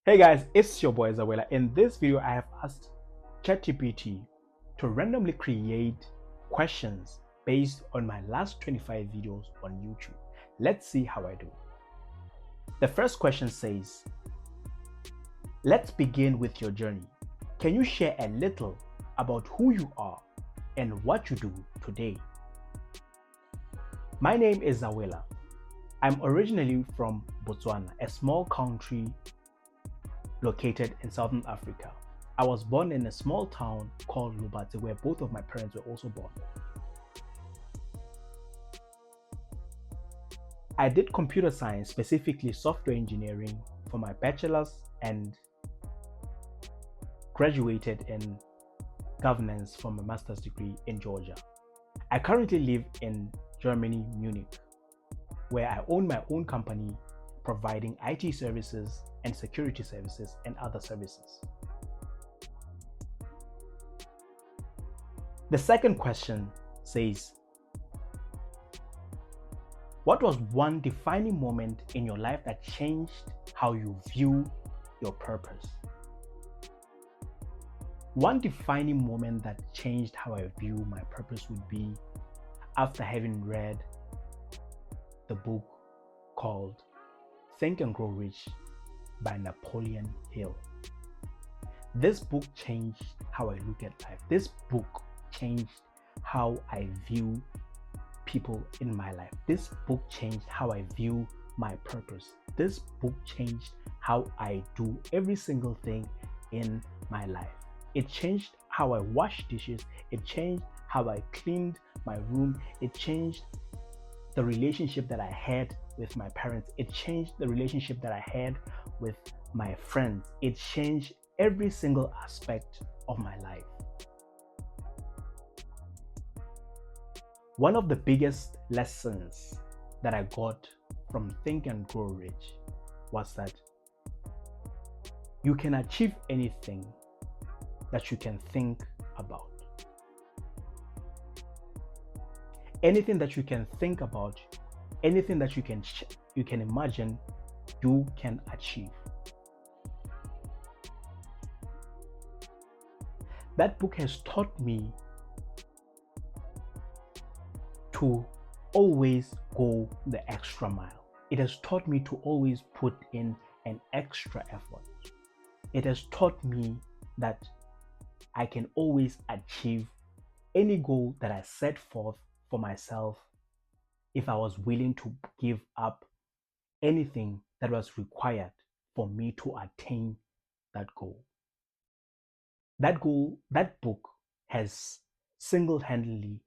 Hey guys, it's your boy Zawela. In this video, I have asked ChatGPT to randomly create questions based on my last 25 videos on YouTube. Let's see how I do. The first question says, let's begin with your journey. Can you share a little about who you are and what you do today? My name is Zawela. I'm originally from Botswana, a small country located in Southern Africa. I was born in a small town called Lubate, where both of my parents were also born. I did computer science, specifically software engineering, for my bachelor's and graduated in governance for my master's degree in Georgia. I currently live in Germany, Munich, where I own my own company providing IT services and security services and other services. The second question says, what was one defining moment in your life that changed how you view your purpose? One defining moment that changed how I view my purpose would be after having read the book called Think and Grow Rich by Napoleon Hill. This book changed how I look at life. This book changed how I view people in my life. This book changed how I view my purpose. This book changed how I do every single thing in my life. It changed how I wash dishes. It changed how I cleaned my room. It changed the relationship that I had with my parents. It changed the relationship that I had with my friends. It changed every single aspect of my life. One of the biggest lessons that I got from Think and Grow Rich was that you can achieve anything that you can think about. Anything that you can think about, anything that you can imagine, you can achieve. That book has taught me to always go the extra mile. It has taught me to always put in an extra effort. It has taught me that I can always achieve any goal that I set forth for myself if I was willing to give up anything that was required for me to attain that goal. That book has single-handedly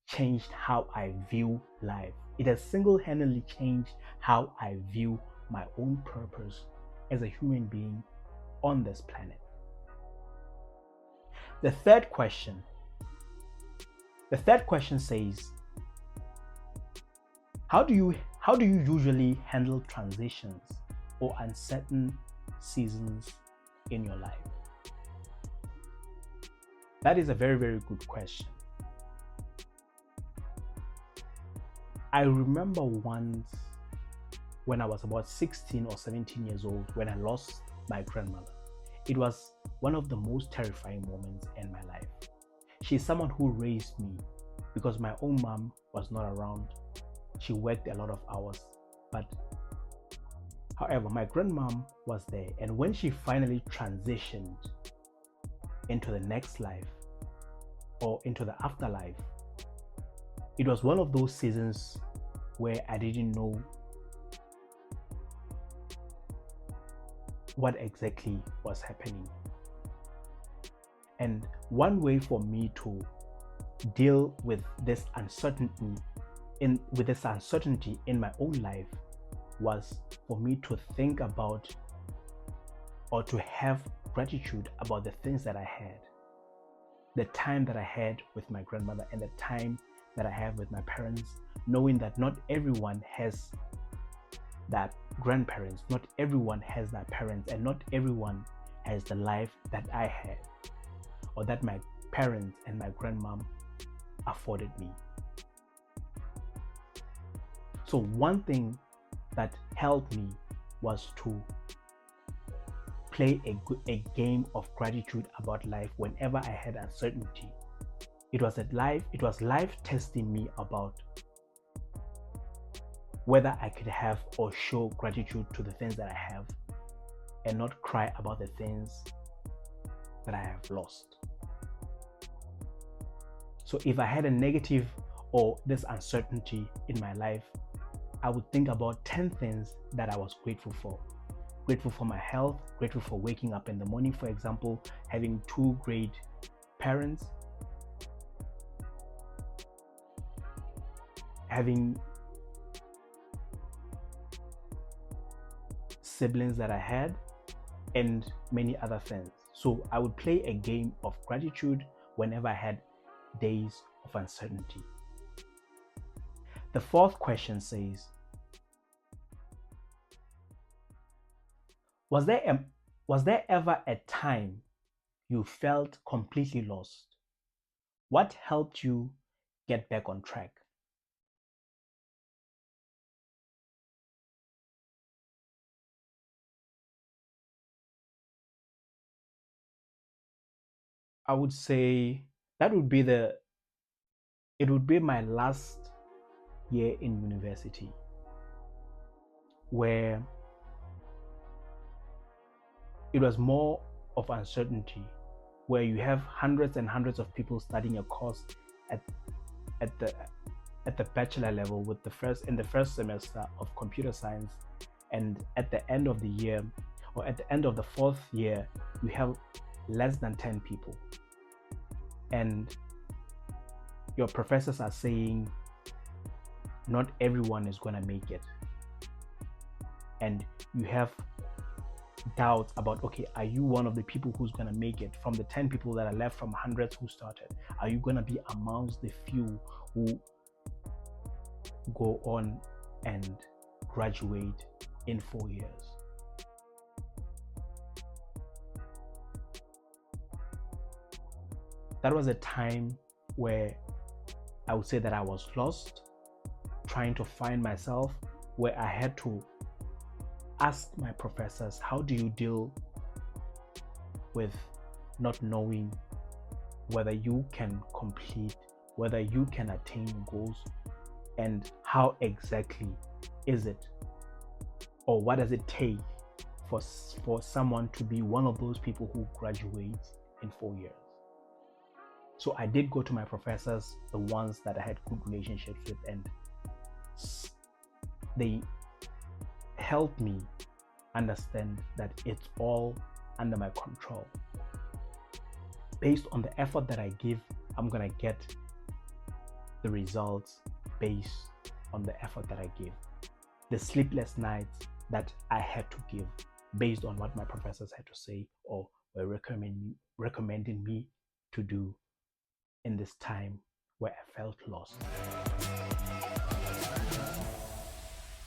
changed how I view life. It has single-handedly changed how I view my own purpose as a human being on this planet. The third question says, how do you usually handle transitions or uncertain seasons in your life? That is a very, very good question. I remember once when I was about 16 or 17 years old when I lost my grandmother. It was one of the most terrifying moments in my life. She's someone who raised me because my own mom was not around. She worked a lot of hours, but however, my grandmom was there. And when she finally transitioned into the next life or into the afterlife, it was one of those seasons where I didn't know what exactly was happening. And one way for me to deal with this uncertainty in my own life was for me to think about or to have gratitude about the things that I had. The time that I had with my grandmother and the time that I have with my parents, knowing that not everyone has that grandparents, not everyone has that parents, and not everyone has the life that I had or that my parents and my grandmom afforded me. So one thing that helped me was to play a game of gratitude about life whenever I had uncertainty. It was life testing me about whether I could have or show gratitude to the things that I have and not cry about the things that I have lost. So if I had a negative or this uncertainty in my life, I would think about 10 things that I was grateful for. Grateful for my health, grateful for waking up in the morning, for example, having 2 great parents, having siblings that I had, and many other things. So I would play a game of gratitude whenever I had days of uncertainty. The fourth question says, was there ever a time you felt completely lost? What helped you get back on track? I would say that would be it would be my last year in university, where it was more of uncertainty, where you have hundreds and hundreds of people studying a course at the bachelor level with in the first semester of computer science, and at the end of the year or at the end of the 4th year you have less than 10 people, and your professors are saying not everyone is going to make it, and you have doubts about, okay, are you one of the people who's going to make it from the 10 people that are left from hundreds who started? Are you going to be amongst the few who go on and graduate in 4 years? That was a time where I would say that I was lost, trying to find myself, where I had to ask my professors, how do you deal with not knowing whether you can complete, whether you can attain your goals, and how exactly is it, or what does it take for someone to be one of those people who graduates in 4 years? So I did go to my professors, the ones that I had good relationships with, and they helped me understand that it's all under my control. Based on the effort that I give, I'm gonna get the results based on the effort that I give. The sleepless nights that I had to give based on what my professors had to say or were recommending me to do in this time where I felt lost.